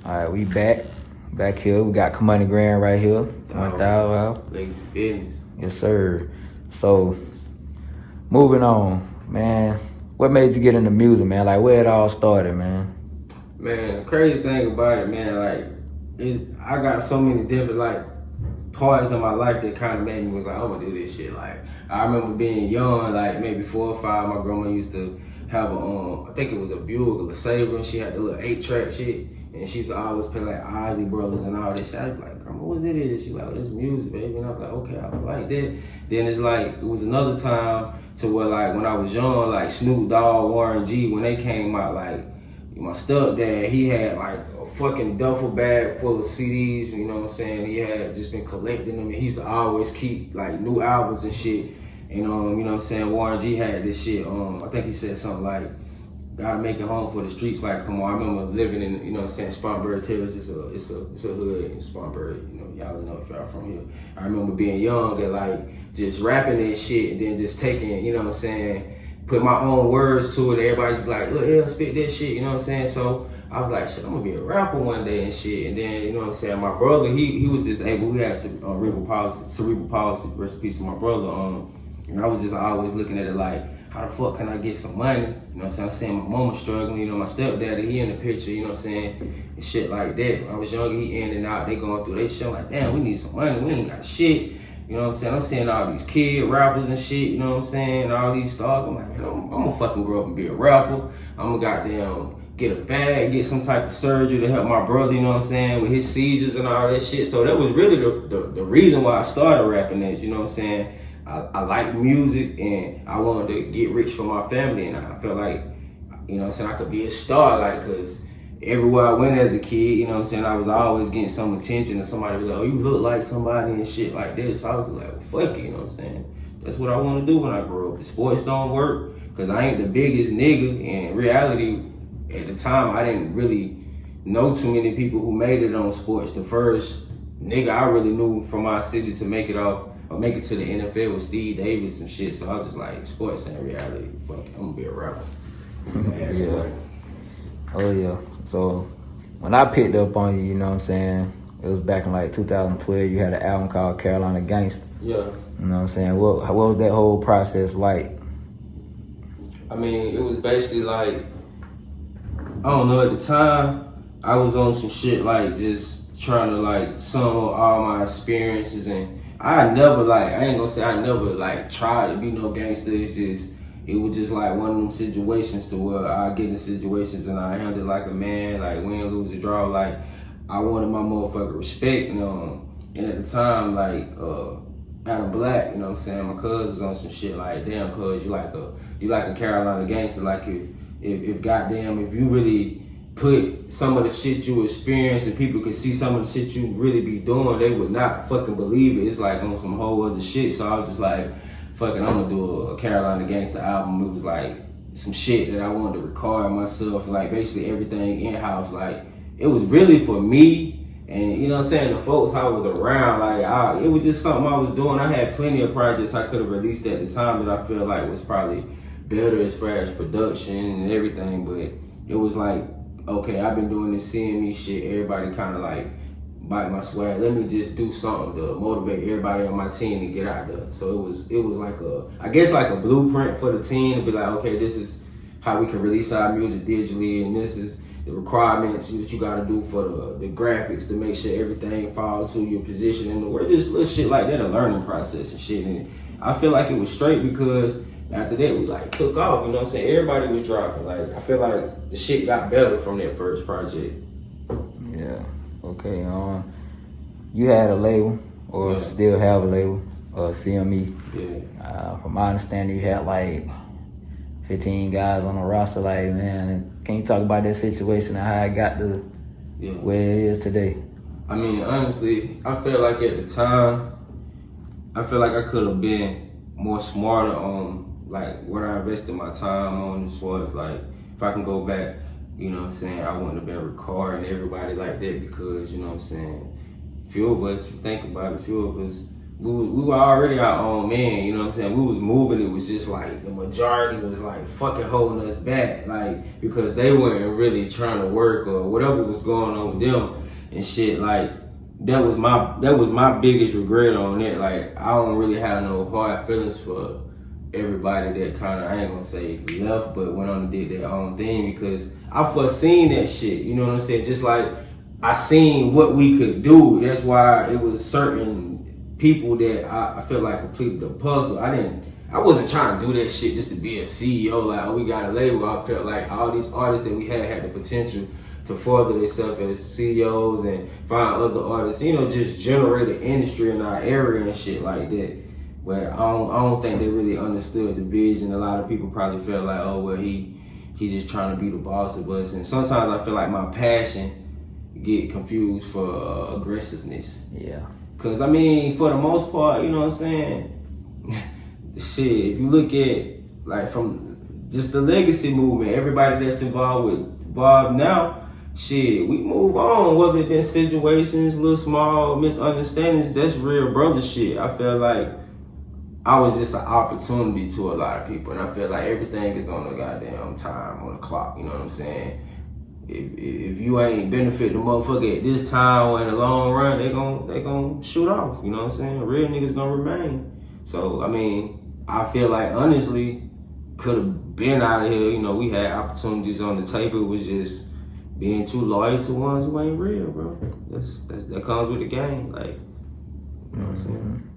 All right, we back here. We got Camoney Grand right here. 1,000 out. Legacy business. Yes, sir. So, moving on, man. What made you get into music, man? Like, where it all started, man? Man, the crazy thing about it, man, I got so many different parts of my life that kind of made me was like, I'm gonna do this shit. Like, I remember being young, like maybe 4 or 5. My grandma used to have I think it was a Buick or a Sabre, and she had the little 8-track shit, and she used to always play like Ozzy Brothers and all this shit. I was like, Grandma, what it is? She like, oh, this music, baby. And I was like, okay, I like that. Then it's like, it was another time to where like when I was young, like Snoop Dogg, Warren G, when they came out, like my stepdad, he had like a fucking duffel bag full of CDs, you know what I'm saying? He had just been collecting them, and he used to always keep like new albums and shit. And you know what I'm saying? Warren G had this shit. I think he said something like, gotta make it home for the streets. Like, come on, I remember living in, you know what I'm saying, Spartanburg Terrace. It's a hood in Spartanburg. You know, y'all know if y'all from here. I remember being young and like just rapping that shit, and then just taking, you know what I'm saying, put my own words to it. Everybody's like, look, yeah, spit that shit, you know what I'm saying? So I was like, shit, I'm gonna be a rapper one day and shit. And then, you know what I'm saying, my brother, he was disabled. We had cerebral palsy, rest in peace to my brother. And I was just always looking at it like, how the fuck can I get some money? You know what I'm saying? I'm saying my mama struggling, you know, my stepdaddy, he in the picture, you know what I'm saying? And shit like that. When I was younger, he in and out, they going through their shit. I'm like, damn, we need some money, we ain't got shit. You know what I'm saying? I'm seeing all these kid rappers and shit, you know what I'm saying? All these stars. I'm like, man, I'm gonna fucking grow up and be a rapper. I'm gonna goddamn get a bag, get some type of surgery to help my brother, you know what I'm saying, with his seizures and all that shit. So that was really the reason why I started rapping that, you know what I'm saying? I like music, and I wanted to get rich for my family, and I felt like, you know what I'm saying, I could be a star, like, cause everywhere I went as a kid, you know what I'm saying, I was always getting some attention, and somebody was like, oh, you look like somebody and shit like this. So I was just like, well, fuck it, you know what I'm saying? That's what I want to do when I grow up. If sports don't work, cause I ain't the biggest nigga, and in reality, at the time, I didn't really know too many people who made it on sports. The first nigga I really knew from my city to make it off, or make it to the NFL with Steve Davis and shit. So I was just like, sports ain't reality. Fuck it, I'm gonna be a rapper. Yeah. Oh yeah. So when I picked up on you, you know what I'm saying, it was back in like 2012. You had an album called Carolina Gangster. Yeah. You know what I'm saying? What was that whole process like? I mean, it was basically like, I don't know, at the time, I was on some shit like just trying to like sum up all my experiences, and I ain't gonna say I never like tried to be no gangster. It was just like one of them situations to where I get in situations and I handle it like a man, like win, lose, or draw. Like, I wanted my motherfucking respect, and at the time, like, Adam Black, you know what I'm saying, my cuz was on some shit like, damn cuz, you like a Carolina gangster. Like, if goddamn, if you really put some of the shit you experience and people could see some of the shit you really be doing, they would not fucking believe it. It's like on some whole other shit. So I was just like, fucking, I'm gonna do a Carolina Gangster album. It was like some shit that I wanted to record myself, like basically everything in-house. Like, it was really for me, and you know what I'm saying, the folks I was around, like, it was just something I was doing. I had plenty of projects I could have released at the time that I feel like was probably better as far as production and everything, but it was like, okay, I've been doing this CME shit. Everybody kind of like bite my swag. Let me just do something to motivate everybody on my team to get out there. So it was like I guess like a blueprint for the team to be like, okay, this is how we can release our music digitally, and this is the requirements that you got to do for the graphics to make sure everything falls to your position in the world. Just little shit like that, a learning process and shit. And I feel like it was straight because after that, we like took off, you know what I'm saying? Everybody was dropping. Like, I feel like the shit got better from that first project. Yeah. Okay. You had a label, or still have a label, CME. Yeah. From my understanding, you had like 15 guys on the roster. Like, man, can you talk about that situation and how it got to where it is today? I mean, honestly, I feel like at the time, I feel like I could have been more smarter on like what I invested my time on, as far as like, if I can go back, you know what I'm saying, I wouldn't have been recording everybody like that, because, you know what I'm saying, few of us, if you think about it, few of us we were already our own man, you know what I'm saying? We was moving, it was just like the majority was like fucking holding us back, like because they weren't really trying to work or whatever was going on with them and shit. Like that was my biggest regret on it. Like I don't really have no hard feelings for everybody that kind of, I ain't gonna say left, but went on and did their own thing, because I foreseen that shit, you know what I'm saying? Just like I seen what we could do. That's why it was certain people that I feel like completed the puzzle. I wasn't trying to do that shit just to be a CEO, like, oh, we got a label. I felt like all these artists that we had the potential to further themselves as CEOs and find other artists, you know, just generate an industry in our area and shit like that. But I don't think they really understood the vision. A lot of people probably felt like, oh, well, he just trying to be the boss of us. And sometimes I feel like my passion get confused for aggressiveness. Yeah. Cause I mean, for the most part, you know what I'm saying? Shit, if you look at like from just the legacy movement, everybody that's involved now, shit, we move on. Whether it been situations, little small misunderstandings, that's real brother shit. I feel like I was just an opportunity to a lot of people, and I feel like everything is on the goddamn time, on the clock. You know what I'm saying? If you ain't benefit the motherfucker at this time or in the long run, they gon' shoot off. You know what I'm saying? Real niggas gonna remain. So I mean, I feel like honestly could have been out of here. You know, we had opportunities on the table. It was just being too loyal to ones who ain't real, bro. That comes with the game. Like, you know what I'm saying?